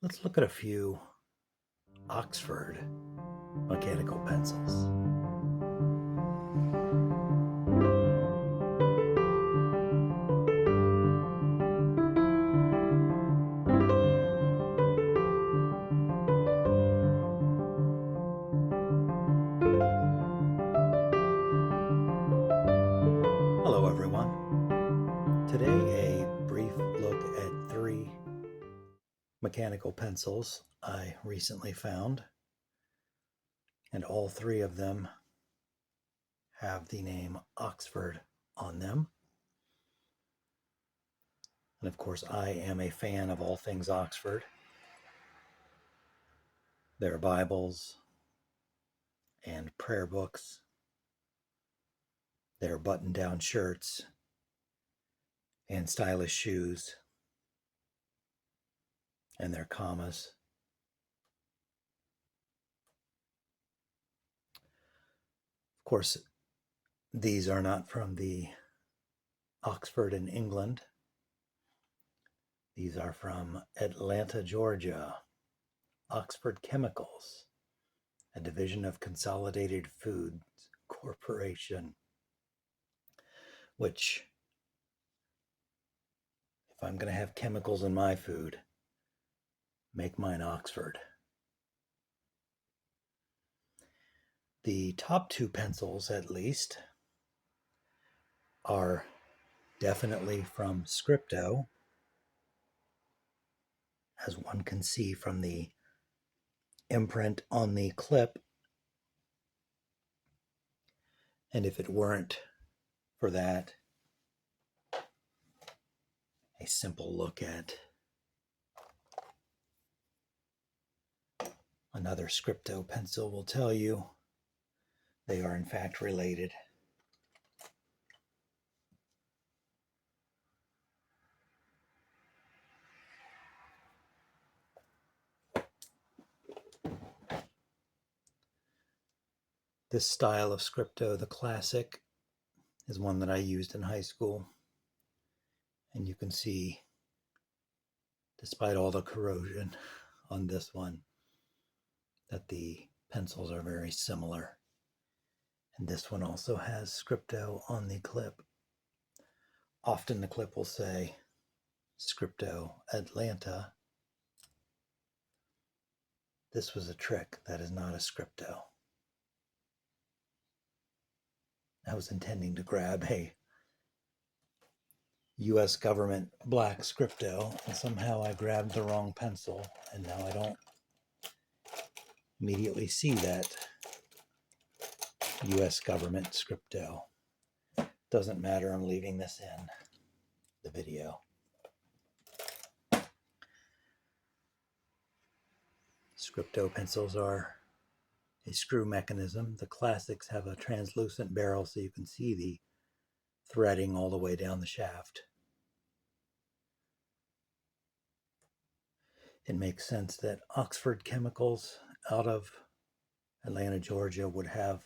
Let's look at a few Oxford mechanical pencils. Hello everyone. Today a brief look at three mechanical pencils I recently found, and all three of them have the name Oxford on them. And of course, I am a fan of all things Oxford. Their Bibles and prayer books, their button-down shirts and stylish shoes, and their commas. Of course, these are not from the Oxford in England. These are from Atlanta, Georgia. Oxford Chemicals, a division of Consolidated Foods Corporation, which, if I'm going to have chemicals in my food, make mine Oxford. The top two pencils, at least, are definitely from Scripto, as one can see from the imprint on the clip. And if it weren't for that, a simple look at another Scripto pencil will tell you they are in fact related. This style of Scripto, the classic, is one that I used in high school. And you can see, despite all the corrosion on this one, that the pencils are very similar. And this one also has Scripto on the clip. Often the clip will say Scripto Atlanta. This was a trick. That is not a Scripto. I was intending to grab a U.S. government black Scripto, and somehow I grabbed the wrong pencil, and now I don't immediately see that U.S. government Scripto. Doesn't matter, I'm leaving this in the video. Scripto pencils are a screw mechanism. The classics have a translucent barrel so you can see the threading all the way down the shaft. It makes sense that Oxford Chemicals out of Atlanta, Georgia would have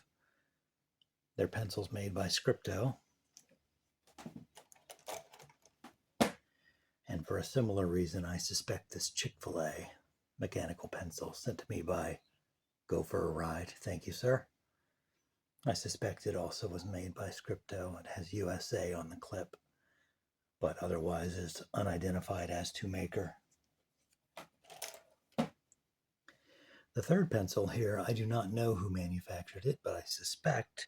their pencils made by Scripto. And for a similar reason, I suspect this Chick-fil-A mechanical pencil sent to me by Go for a Ride. Thank you, sir. I suspect it also was made by Scripto. It has USA on the clip, but otherwise is unidentified as to maker. The third pencil here, I do not know who manufactured it, but I suspect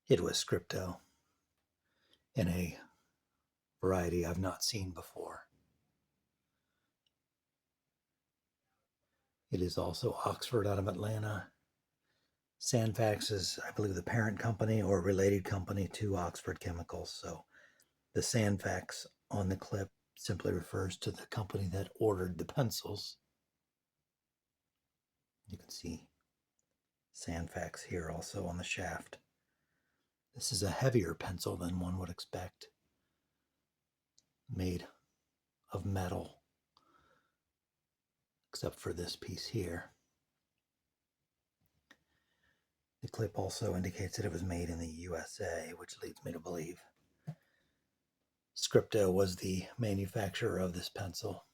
it was Scripto in a variety I've not seen before. It is also Oxford out of Atlanta. Sanfax is, I believe, the parent company or related company to Oxford Chemicals. So the Sanfax on the clip simply refers to the company that ordered the pencils. You can see Sanfax here also on the shaft. This is a heavier pencil than one would expect, made of metal, except for this piece here. The clip also indicates that it was made in the USA, which leads me to believe Scripto was the manufacturer of this pencil.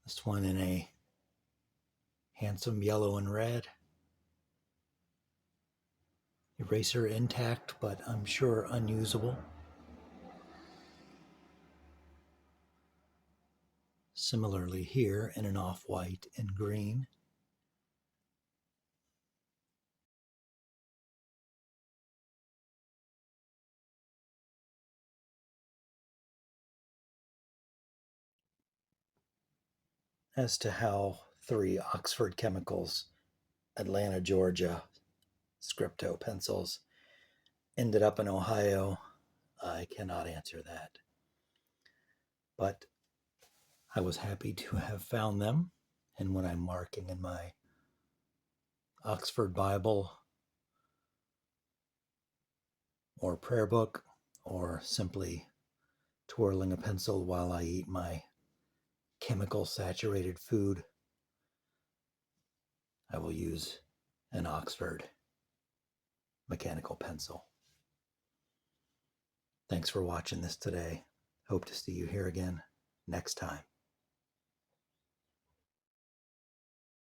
This one in a handsome yellow and red. Eraser intact, but I'm sure unusable. Similarly here in an off-white and green. As to how 3 Oxford Chemicals, Atlanta, Georgia, Scripto pencils ended up in Ohio, I cannot answer that. But I was happy to have found them, and when I'm marking in my Oxford Bible or prayer book, or simply twirling a pencil while I eat my chemical saturated food, I will use an Oxford mechanical pencil. Thanks for watching this today. Hope to see you here again next time.